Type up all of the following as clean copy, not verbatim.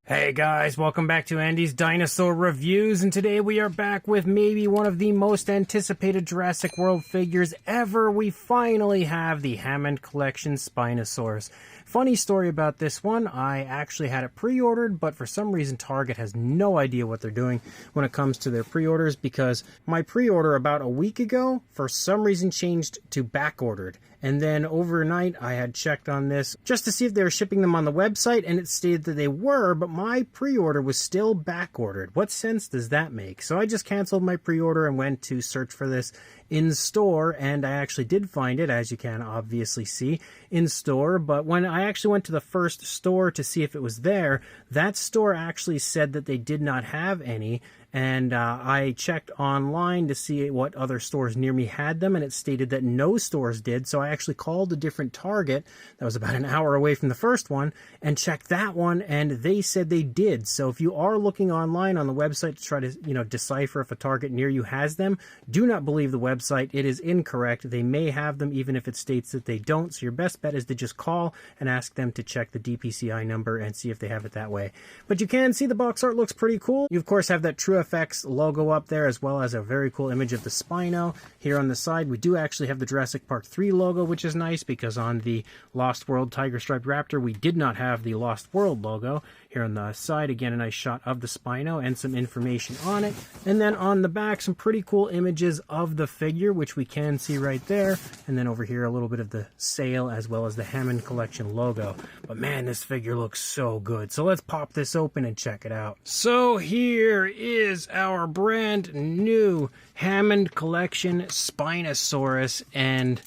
Hey guys, welcome back to Andy's Dinosaur Reviews, and today we are back with maybe one of the most anticipated Jurassic World figures ever. We finally have the Hammond Collection Spinosaurus. Funny story about this one, I actually had it pre-ordered, but for some reason Target has no idea what they're doing when it comes to their pre-orders, because my pre-order about a week ago for some reason changed to back-ordered. And then overnight I had checked on this just to see if they were shipping them on the website, and it stated that they were, but my pre-order was still back-ordered. What sense does that make? So I just canceled my pre-order and went to search for this in store, and I actually did find it, as you can obviously see, in store. But when I actually went to the first store to see if it was there, that store actually said that they did not have any. And I checked online to see what other stores near me had them, and it stated that no stores did. So I actually called a different Target that was about an hour away from the first one and checked that one, and they said they did. So if you are looking online on the website to try to, decipher if a Target near you has them, do not believe the website. It is incorrect. They may have them even if it states that they don't. So your best bet is to just call and ask them to check the DPCI number and see if they have it that way. But you can see the box art looks pretty cool. You of course have that True FX logo up there, as well as a very cool image of the Spino. Here on the side, we do actually have the Jurassic Park 3 logo, which is nice because on the Lost World Tiger Striped Raptor, we did not have the Lost World logo. Here on the side, again, a nice shot of the Spino and some information on it. And then on the back, some pretty cool images of the figure, which we can see right there. And then over here, a little bit of the sail as well as the Hammond Collection logo. But man, this figure looks so good. So let's pop this open and check it out. So here is our brand new Hammond Collection Spinosaurus, and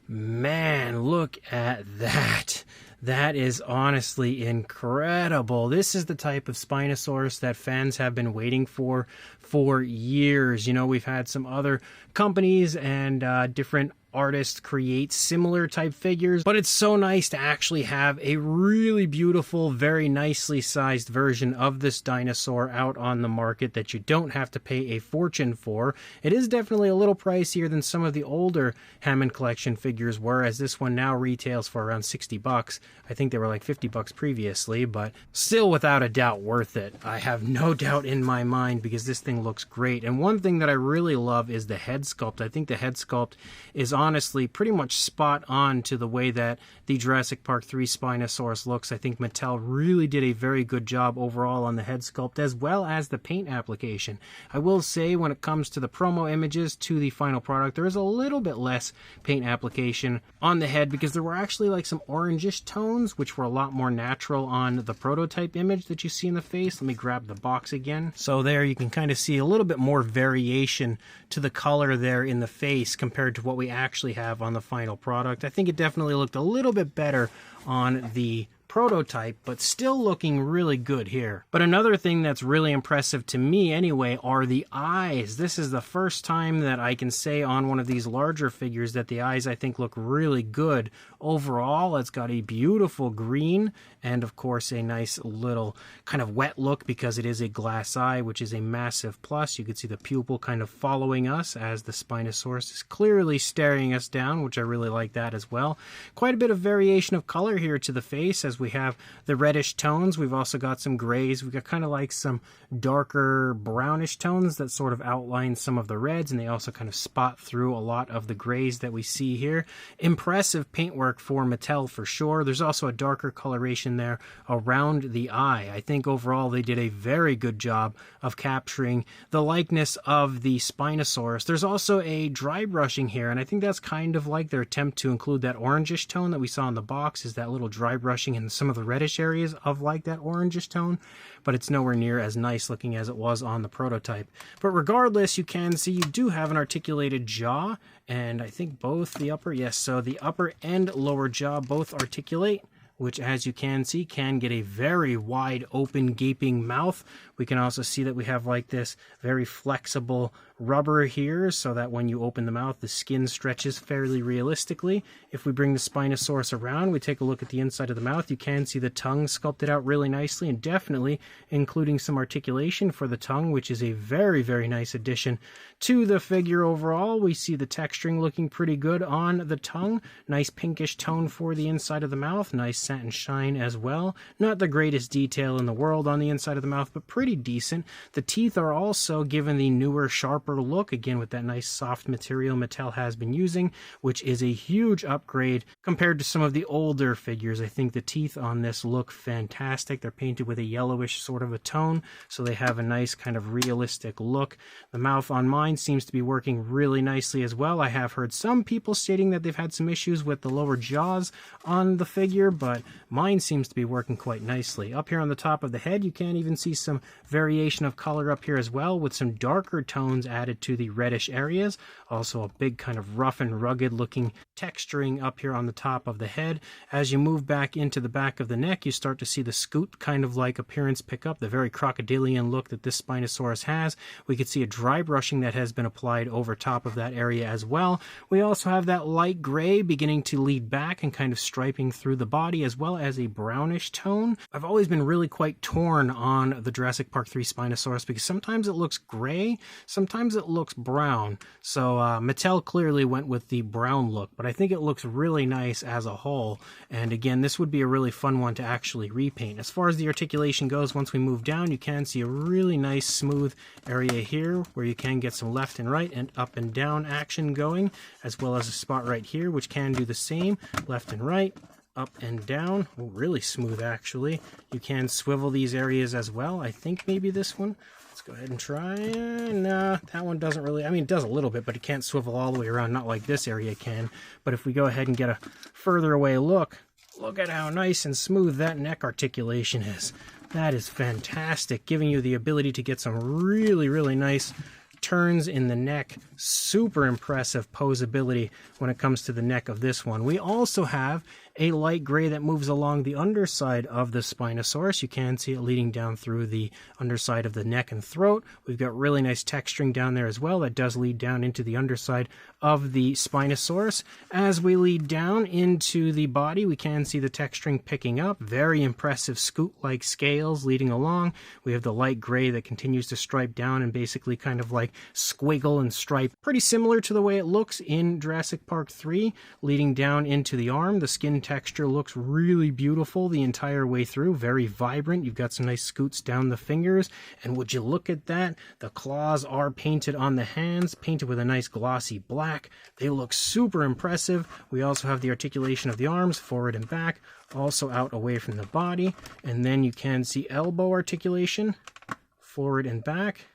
man, look at that. That is honestly incredible. This is the type of Spinosaurus that fans have been waiting for years. We've had some other companies and different artists create similar type figures, but it's so nice to actually have a really beautiful, very nicely sized version of this dinosaur out on the market that you don't have to pay a fortune for. It is definitely a little pricier than some of the older Hammond Collection figures were, as this one now retails for around 60 bucks. I think they were like 50 bucks previously, but still without a doubt worth it. I have no doubt in my mind because this thing looks great. And one thing that I really love is the head sculpt. I think the head sculpt is honestly pretty much spot on to the way that the Jurassic Park 3 Spinosaurus looks. I think Mattel really did a very good job overall on the head sculpt as well as the paint application. I will say when it comes to the promo images to the final product, there is a little bit less paint application on the head because there were actually like some orangish tones which were a lot more natural on the prototype image that you see in the face. Let me grab the box again. So there you can kind of see a little bit more variation to the color there in the face compared to what we actually have on the final product. I think it definitely looked a little bit better on the prototype, but still looking really good here. But another thing that's really impressive to me anyway are the eyes. This is the first time that I can say on one of these larger figures that the eyes I think look really good. Overall, it's got a beautiful green and of course a nice little kind of wet look because it is a glass eye, which is a massive plus. You can see the pupil kind of following us as the Spinosaurus is clearly staring us down, which I really like that as well. Quite a bit of variation of color here to the face, as we have the reddish tones. We've also got some grays. We've got kind of like some darker brownish tones that sort of outline some of the reds, and they also kind of spot through a lot of the grays that we see here. Impressive paintwork for Mattel for sure. There's also a darker coloration there around the eye. I think overall they did a very good job of capturing the likeness of the Spinosaurus. There's also a dry brushing here, and I think that's kind of like their attempt to include that orangish tone that we saw in the box, is that little dry brushing in some of the reddish areas of like that orangish tone, but it's nowhere near as nice looking as it was on the prototype. But regardless, you can see you do have an articulated jaw, and I think both the upper, yes, so the upper and lower jaw both articulate, which as you can see can get a very wide open gaping mouth We can also see that we have like this very flexible rubber here so that when you open the mouth, the skin stretches fairly realistically. If we bring the Spinosaurus around, we take a look at the inside of the mouth, you can see the tongue sculpted out really nicely, and definitely including some articulation for the tongue, which is a very, very nice addition to the figure overall. We see the texturing looking pretty good on the tongue. Nice pinkish tone for the inside of the mouth. Nice satin shine as well. Not the greatest detail in the world on the inside of the mouth, but pretty decent. The teeth are also given the newer, sharper look, again with that nice soft material Mattel has been using, which is a huge upgrade compared to some of the older figures. I think the teeth on this look fantastic. They're painted with a yellowish sort of a tone, so they have a nice kind of realistic look. The mouth on mine seems to be working really nicely as well. I have heard some people stating that they've had some issues with the lower jaws on the figure, but mine seems to be working quite nicely. Up here on the top of the head, you can even see some variation of color up here as well, with some darker tones added to the reddish areas. Also a big kind of rough and rugged looking texturing up here on the top of the head. As you move back into the back of the neck, you start to see the scoot kind of like appearance pick up, the very crocodilian look that this Spinosaurus has. We could see a dry brushing that has been applied over top of that area as well. We also have that light gray beginning to lead back and kind of striping through the body, as well as a brownish tone. I've always been really quite torn on the Jurassic Park 3 Spinosaurus because sometimes it looks gray, sometimes it looks brown. So Mattel clearly went with the brown look, but I think it looks really nice as a whole. And again, this would be a really fun one to actually repaint. As far as the articulation goes, once we move down, you can see a really nice smooth area here where you can get some left and right and up and down action going, as well as a spot right here which can do the same, left and right, up and down. Oh, really smooth actually. You can swivel these areas as well. I think maybe this one. Let's go ahead and try. Nah, that one doesn't really, I mean, it does a little bit, but it can't swivel all the way around, not like this area can. But if we go ahead and get a further away look at how nice and smooth that neck articulation is. That is fantastic, giving you the ability to get some really, really nice turns in the neck. Super impressive posability when it comes to the neck of this one. We also have a light gray that moves along the underside of the Spinosaurus. You can see it leading down through the underside of the neck and throat. We've got really nice texturing down there as well that does lead down into the underside of the Spinosaurus. As we lead down into the body, we can see the texturing picking up. Very impressive scoot-like scales leading along. We have the light gray that continues to stripe down and basically kind of like squiggle and stripe. Pretty similar to the way it looks in Jurassic Park 3, leading down into the arm. The skin texture looks really beautiful the entire way through, very vibrant. You've got some nice scoots down the fingers, and would you look at that, the claws are painted on the hands, painted with a nice glossy black. They look super impressive. We also have the articulation of the arms, forward and back, also out away from the body, and then you can see elbow articulation, forward and back,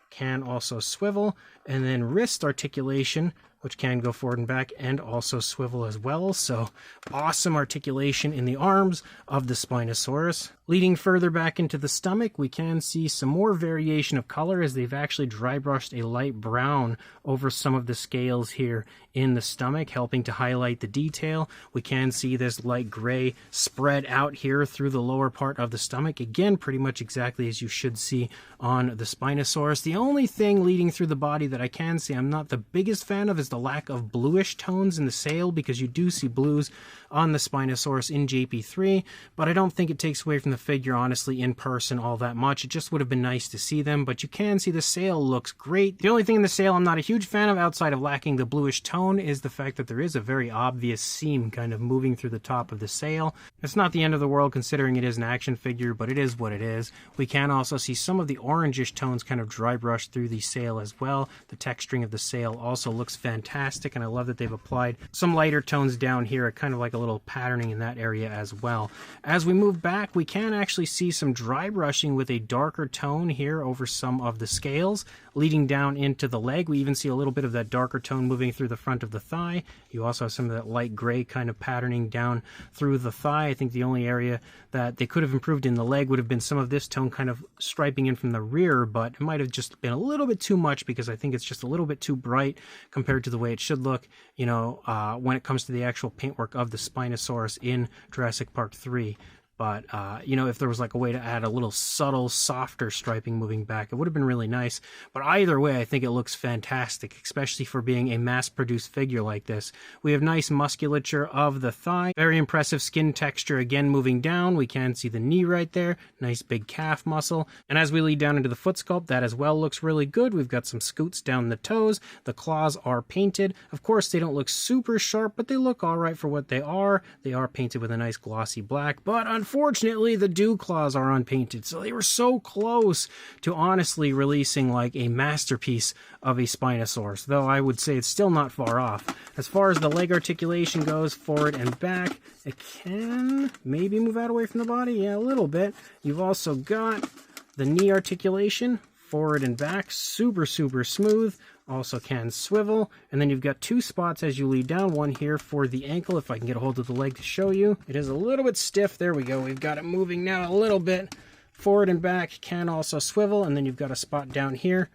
can also swivel, and then wrist articulation, which can go forward and back and also swivel as well. So awesome articulation in the arms of the Spinosaurus. Leading further back into the stomach, we can see some more variation of color as they've actually dry brushed a light brown over some of the scales here in the stomach, helping to highlight the detail. We can see this light gray spread out here through the lower part of the stomach. Again, pretty much exactly as you should see on the Spinosaurus. The only thing leading through the body that I can see I'm not the biggest fan of is the lack of bluish tones in the sail, because you do see blues on the Spinosaurus in JP3, but I don't think it takes away from the figure, honestly, in person all that much. It just would have been nice to see them, but you can see the sail looks great. The only thing in the sail I'm not a huge fan of, outside of lacking the bluish tone, is the fact that there is a very obvious seam kind of moving through the top of the sail. It's not the end of the world considering it is an action figure, but it is what it is. We can also see some of the orangish tones kind of dry brushed through the sail as well. The texturing of the sail also looks fantastic, and I love that they've applied some lighter tones down here, kind of like a little patterning in that area as well. As we move back, we can actually see some dry brushing with a darker tone here over some of the scales, leading down into the leg. We even see a little bit of that darker tone moving through the front of the thigh. You also have some of that light gray kind of patterning down through the thigh. I think the only area that they could have improved in the leg would have been some of this tone kind of striping in from the rear, but it might have just been a little bit too much, because I think it's just a little bit too bright compared to the way it should look, you know, when it comes to the actual paintwork of the Spinosaurus in Jurassic Park 3. But, you know, if there was like a way to add a little subtle, softer striping moving back, it would have been really nice. But either way, I think it looks fantastic, especially for being a mass-produced figure like this. We have nice musculature of the thigh, very impressive skin texture again moving down. We can see the knee right there, nice big calf muscle. And as we lead down into the foot sculpt, that as well looks really good. We've got some scoots down the toes. The claws are painted. Of course, they don't look super sharp, but they look all right for what they are. They are painted with a nice glossy black, but unfortunately, the dew claws are unpainted, so they were so close to honestly releasing like a masterpiece of a Spinosaurus, though I would say it's still not far off. As far as the leg articulation goes, forward and back, it can maybe move out away from the body, yeah, a little bit. You've also got the knee articulation, forward and back, super smooth. Also can swivel, and then you've got two spots as you lead down, one here for the ankle, if I can get a hold of the leg to show you. It is a little bit stiff. There we go. We've got it moving now a little bit. Forward and back, can also swivel, and then you've got a spot down here,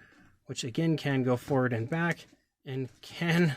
which again can go forward and back, and can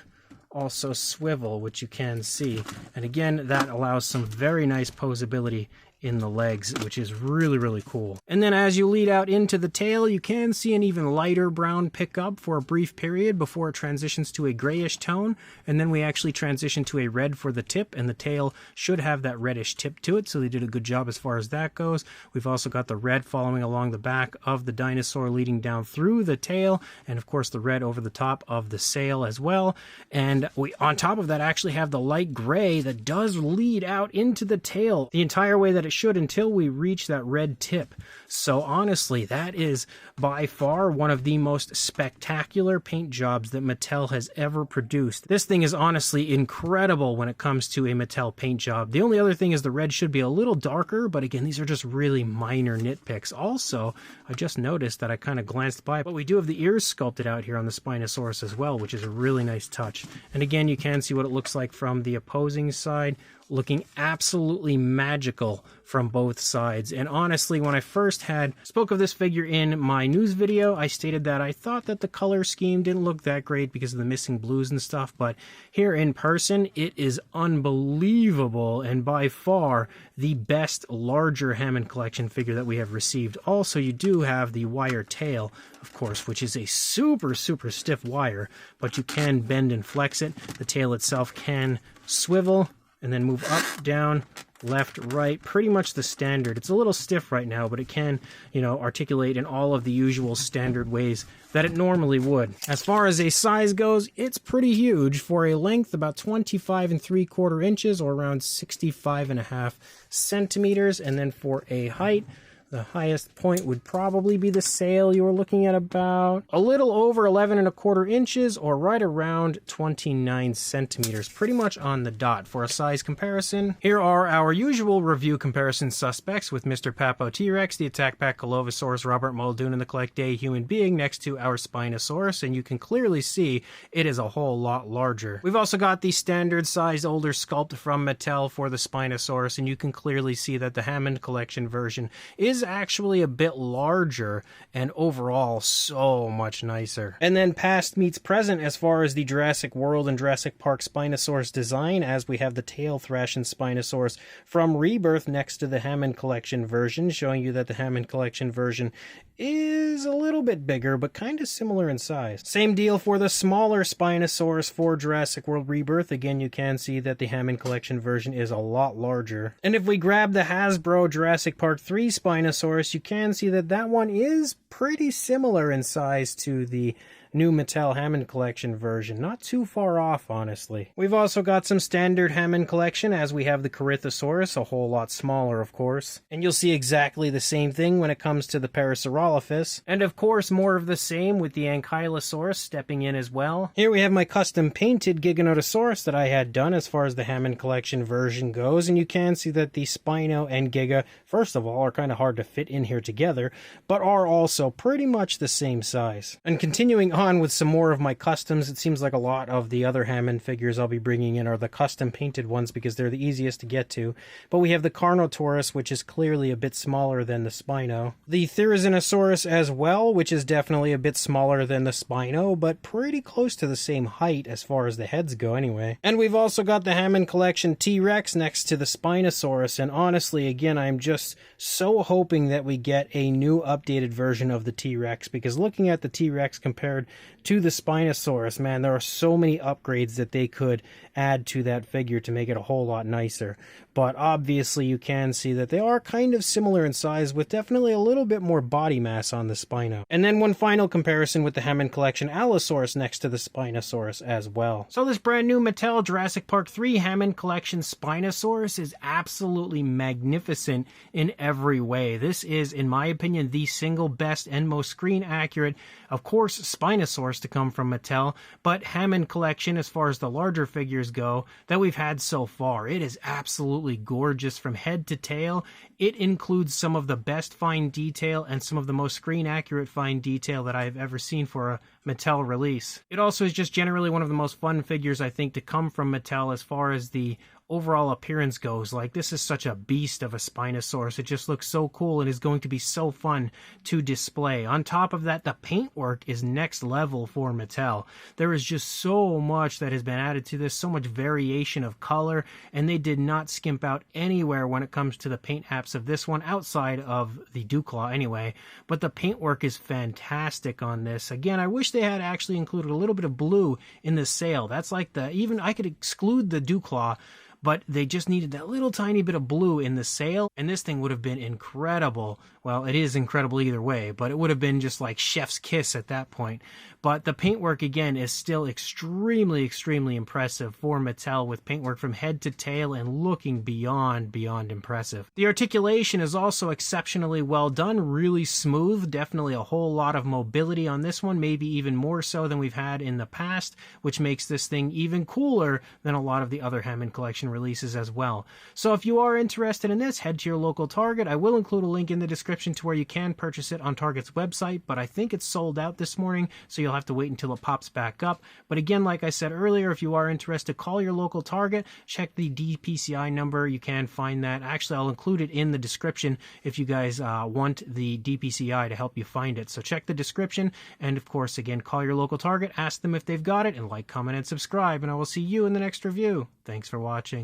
also swivel, which you can see. And again, that allows some very nice posability in the legs, which is really cool. And then as you lead out into the tail, you can see an even lighter brown pickup for a brief period before it transitions to a grayish tone, and then we actually transition to a red for the tip, and the tail should have that reddish tip to it, so they did a good job as far as that goes. We've also got the red following along the back of the dinosaur leading down through the tail, and of course the red over the top of the sail as well. And we, on top of that, actually have the light gray that does lead out into the tail the entire way that it should until we reach that red tip. So honestly, that is by far one of the most spectacular paint jobs that Mattel has ever produced. This thing is honestly incredible when it comes to a Mattel paint job. The only other thing is the red should be a little darker, but again, these are just really minor nitpicks. Also, I just noticed that I kind of glanced by, but we do have the ears sculpted out here on the Spinosaurus as well, which is a really nice touch. And again, you can see what it looks like from the opposing side, looking absolutely magical from both sides. And honestly, when I first spoke of this figure in my news video, I stated that I thought that the color scheme didn't look that great because of the missing blues and stuff, but here in person, it is unbelievable and by far the best larger Hammond Collection figure that we have received. Also, you do have the wire tail, of course, which is a super stiff wire, but you can bend and flex it. The tail itself can swivel and then move up, down, left, right, pretty much the standard. It's a little stiff right now, but it can, articulate in all of the usual standard ways that it normally would. As far as a size goes, it's pretty huge. For a length, about 25 3/4 inches, or around 65.5 centimeters, and then for a height, the highest point would probably be the sail. You were looking at about a little over 11 1/4 inches, or right around 29 centimeters, pretty much on the dot. For a size comparison, here are our usual review comparison suspects with Mr. Papo T-Rex, the Attack Pack Colovosaurus, Robert Muldoon, and the Collect Day Human Being next to our Spinosaurus, and you can clearly see it is a whole lot larger. We've also got the standard sized older sculpt from Mattel for the Spinosaurus, and you can clearly see that the Hammond Collection version is actually a bit larger and overall so much nicer. And then past meets present as far as the Jurassic World and Jurassic Park Spinosaurus design, as we have the tail thrashing Spinosaurus from Rebirth next to the Hammond Collection version, showing you that the Hammond Collection version is a little bit bigger, but kind of similar in size. Same deal for the smaller Spinosaurus for Jurassic World Rebirth. Again, you can see that the Hammond Collection version is a lot larger. And if we grab the Hasbro Jurassic Park 3 Spinosaurus, you can see that that one is pretty similar in size to the new Mattel Hammond Collection version. Not too far off, honestly. We've also got some standard Hammond Collection, as we have the Corythosaurus, a whole lot smaller, of course. And you'll see exactly the same thing when it comes to the Parasaurolophus. And of course, more of the same with the Ankylosaurus stepping in as well. Here we have my custom painted Giganotosaurus that I had done as far as the Hammond Collection version goes, and you can see that the Spino and Giga, first of all, are kind of hard to fit in here together, but are also pretty much the same size. And continuing on with some more of my customs. It seems like a lot of the other Hammond figures I'll be bringing in are the custom painted ones because they're the easiest to get to. But we have the Carnotaurus, which is clearly a bit smaller than the Spino. The Therizinosaurus as well, which is definitely a bit smaller than the Spino, but pretty close to the same height as far as the heads go anyway. And we've also got the Hammond Collection T-Rex next to the Spinosaurus, and honestly, again, I'm just so hoping that we get a new updated version of the T-Rex, because looking at the T-Rex compared to the Spinosaurus, man, there are so many upgrades that they could add to that figure to make it a whole lot nicer. But obviously you can see that they are kind of similar in size, with definitely a little bit more body mass on the Spino. And then one final comparison with the Hammond Collection Allosaurus next to the Spinosaurus as well. So this brand new Mattel Jurassic Park 3 Hammond Collection Spinosaurus is absolutely magnificent in every way. This is, in my opinion, the single best and most screen accurate, of course, Spinosaurus to come from Mattel, but Hammond Collection, as far as the larger figures go, that we've had so far. It is absolutely gorgeous from head to tail. It includes some of the best fine detail and some of the most screen accurate fine detail that I've ever seen for a Mattel release. It also is just generally one of the most fun figures, I think, to come from Mattel as far as the overall appearance goes. Like, this is such a beast of a Spinosaurus. It just looks so cool and is going to be so fun to display. On top of that, the paintwork is next level for Mattel. There is just so much that has been added to this, so much variation of color, and they did not skimp out anywhere when it comes to the paint apps of this one, outside of the Dewclaw anyway. But the paintwork is fantastic on this. Again, I wish they had actually included a little bit of blue in the sail. That's like even I could exclude the Dewclaw, but they just needed that little tiny bit of blue in the sail, and this thing would have been incredible. Well, it is incredible either way, but it would have been just like chef's kiss at that point. But the paintwork, again, is still extremely, extremely impressive for Mattel, with paintwork from head to tail and looking beyond impressive. The articulation is also exceptionally well done, really smooth, definitely a whole lot of mobility on this one, maybe even more so than we've had in the past, which makes this thing even cooler than a lot of the other Hammond Collection releases as well. So if you are interested in this, head to your local Target. I will include a link in the description to where you can purchase it on Target's website, but I think it's sold out this morning, so you'll have to wait until it pops back up. But again, like I said earlier, if you are interested, call your local Target, check the DPCI number. You can find that. Actually, I'll include it in the description if you guys want the DPCI to help you find it. So check the description, and of course, again, call your local Target, ask them if they've got it, and like, comment, and subscribe, and I will see you in the next review. Thanks for watching.